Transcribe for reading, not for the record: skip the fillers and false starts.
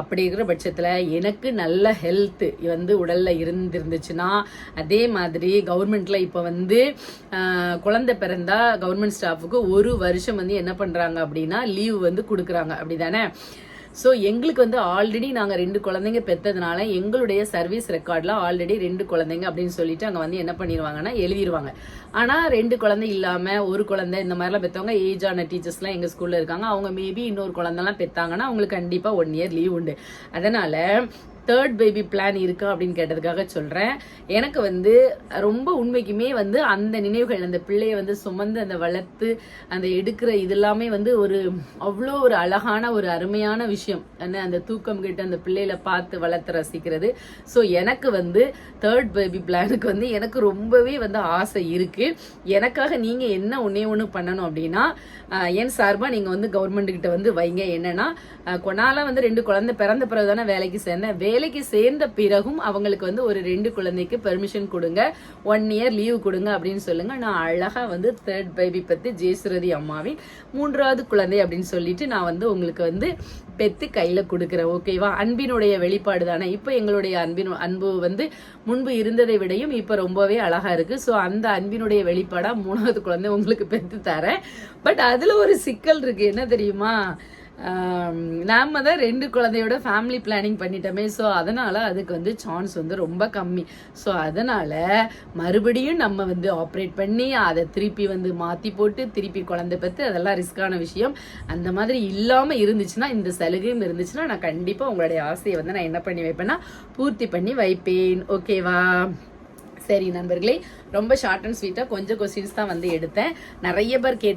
அப்படி இருக்கிற பட்சத்தில் எனக்கு நல்ல ஹெல்த் வந்து உடலில் இருந்துருந்துச்சுன்னா, அதே மாதிரி கவர்மெண்ட்டில் இப்போ வந்து குழந்தை பிறந்தா கவர்மெண்ட் ஸ்டாஃபுக்கு 1 வருஷம் வந்து என்ன பண்ணுறாங்க அப்படின்னா லீவ் வந்து கொடுக்குறாங்க, அப்படி தானே? ஸோ எங்களுக்கு வந்து ஆல்ரெடி நாங்கள் 2 குழந்தைங்க பெற்றதுனால எங்களுடைய சர்வீஸ் ரெக்கார்டில் ஆல்ரெடி 2 குழந்தைங்க அப்படின்னு சொல்லிட்டு அங்கே வந்து என்ன பண்ணிடுவாங்கன்னா எழுதிடுவாங்க. ஆனால் 2 குழந்தை இல்லாமல் 1 குழந்தை இந்த மாதிரிலாம் பெற்றவங்க ஏஜான டீச்சர்ஸ்லாம் எங்கள் ஸ்கூலில் இருக்காங்க. அவங்க மேபி இன்னொரு குழந்தைலாம் பெற்றாங்கன்னா அவங்களுக்கு கண்டிப்பாக 1 இயர் லீவ் உண்டு. அதனால் 3rd பேபி பிளான் இருக்கா அப்படின்னு கேட்டதுக்காக சொல்கிறேன். எனக்கு வந்து ரொம்ப உண்மைக்குமே வந்து அந்த நினைவுகள், அந்த பிள்ளையை வந்து சுமந்து அந்த வளர்த்து அந்த எடுக்கிற இது எல்லாமே வந்து அவ்வளோ ஒரு அழகான ஒரு அருமையான விஷயம். அந்த தூக்கம் கிட்ட அந்த பிள்ளையில பார்த்து வளர்த்து ரசிக்கிறது. ஸோ எனக்கு வந்து 3rd பேபி பிளானுக்கு வந்து எனக்கு ரொம்பவே வந்து ஆசை இருக்குது. எனக்காக நீங்கள் என்ன ஒன்று பண்ணணும் அப்படின்னா, என் சார்பாக நீங்கள் வந்து கவர்மெண்ட் கிட்ட வந்து வைங்க. என்னன்னா, கொனாலாம் வந்து 2 குழந்தை பிறந்த பிறகு தானே வேலைக்கு சேர்ந்தேன். வேலைக்கு சேர்ந்த பிறகும் அவங்களுக்கு வந்து ஒரு 2 குழந்தைக்கு பெர்மிஷன் கொடுங்க, 1 இயர் லீவ் கொடுங்க அப்படின்னு சொல்லுங்க. நான் அழகா வந்து 3rd பேபி பத்தி ஜெயசுரதி அம்மாவின் 3வது குழந்தை அப்படின்னு சொல்லிட்டு நான் வந்து உங்களுக்கு வந்து பெத்து கையில கொடுக்குறேன். ஓகேவா? அன்பினுடைய வெளிப்பாடு தானே. இப்போ எங்களுடைய அன்பு வந்து முன்பு இருந்ததை விடையும் இப்போ ரொம்பவே அழகா இருக்கு. ஸோ அந்த அன்பினுடைய வெளிப்பாடா 3வது குழந்தை உங்களுக்கு பெத்து தரேன். பட் அதுல ஒரு சிக்கல் இருக்கு. என்ன தெரியுமா? நாம தான் 2 குழந்தையோட ஃபேமிலி பிளானிங் பண்ணிட்டோமே. ஸோ அதனால அதுக்கு வந்து சான்ஸ் வந்து ரொம்ப கம்மி. ஸோ அதனால மறுபடியும் நம்ம வந்து ஆப்ரேட் பண்ணி அதை திருப்பி வந்து மாற்றி போட்டு திருப்பி குழந்தை பெற்று அதெல்லாம் ரிஸ்கான விஷயம். அந்த மாதிரி இல்லாமல் இருந்துச்சுன்னா, இந்த சலுகையும் இருந்துச்சுன்னா, நான் கண்டிப்பாக உங்களுடைய ஆசையை வந்து நான் என்ன பண்ணி வைப்பேன்னா பூர்த்தி பண்ணி வைப்பேன். ஓகேவா? சரி நண்பர்களே, ரொம்ப ஷார்ட் அண்ட் ஸ்வீட்டாக கொஞ்சம் கொஸ்டின்ஸ் தான் வந்து எடுத்தேன். நிறைய பேர்